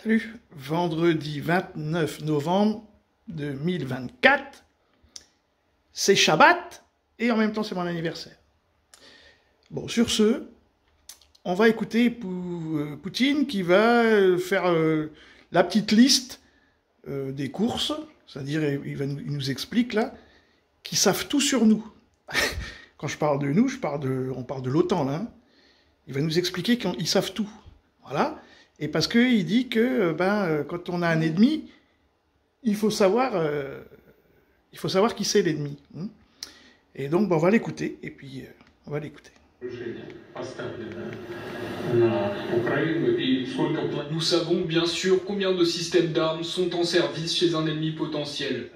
Salut, vendredi 29 novembre 2024, c'est Shabbat et en même temps c'est mon anniversaire. Bon, sur ce, on va écouter Poutine qui va faire la petite liste des courses, c'est-à-dire il nous explique là qu'ils savent tout sur nous. Quand je parle de nous, on parle de l'OTAN là. Hein. Il va nous expliquer qu'ils savent tout. Voilà. Et parce qu'il dit que quand on a un ennemi, il faut savoir qui c'est l'ennemi. Et donc on va l'écouter, et puis on va l'écouter. Nous savons bien sûr combien de systèmes d'armes sont en service chez un ennemi potentiel.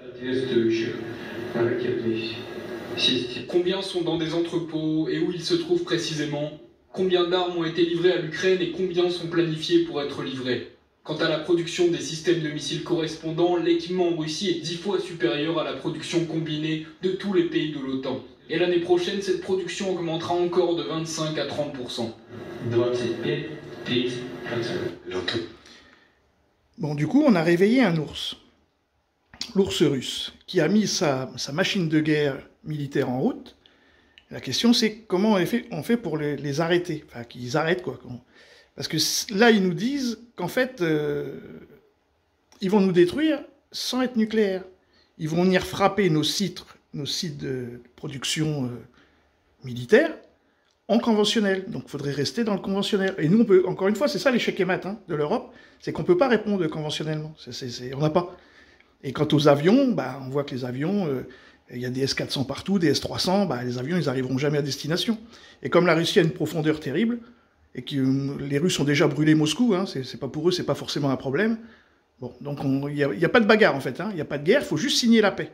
Combien sont dans des entrepôts et où ils se trouvent précisément? Combien d'armes ont été livrées à l'Ukraine et combien sont planifiées pour être livrées? Quant à la production des systèmes de missiles correspondants, l'équipement en Russie est 10 fois supérieur à la production combinée de tous les pays de l'OTAN. Et l'année prochaine, cette production augmentera encore de 25 à 30%. Bon, du coup, on a réveillé un ours. L'ours russe, qui a mis sa machine de guerre militaire en route. La question, c'est comment on fait pour les arrêter. Enfin, qu'ils arrêtent, quoi. Parce que là, ils nous disent qu'en fait, ils vont nous détruire sans être nucléaires. Ils vont venir frapper nos sites de production militaire en conventionnel. Donc, il faudrait rester dans le conventionnel. Et nous, on peut, encore une fois, c'est ça l'échec et mat de l'Europe, c'est qu'on ne peut pas répondre conventionnellement. On n'a pas. Et quant aux avions, on voit que les avions... il y a des S-400 partout, des S-300, les avions, ils n'arriveront jamais à destination. Et comme la Russie a une profondeur terrible, et que les Russes ont déjà brûlé Moscou, c'est pas pour eux, c'est pas forcément un problème. Bon, donc il n'y a pas de bagarre, en fait, il n'y a pas de guerre, il faut juste signer la paix.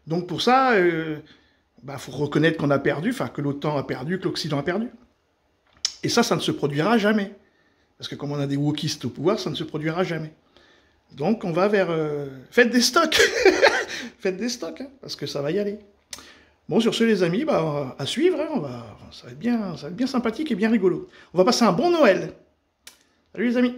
Donc pour ça, faut reconnaître qu'on a perdu, que l'OTAN a perdu, que l'Occident a perdu. Et ça ne se produira jamais. Parce que comme on a des wokistes au pouvoir, ça ne se produira jamais. Donc on va vers... Faites des stocks. Faites des stocks, parce que ça va y aller. Bon, sur ce, les amis, à suivre, ça va être bien sympathique et bien rigolo. On va passer un bon Noël. Salut les amis.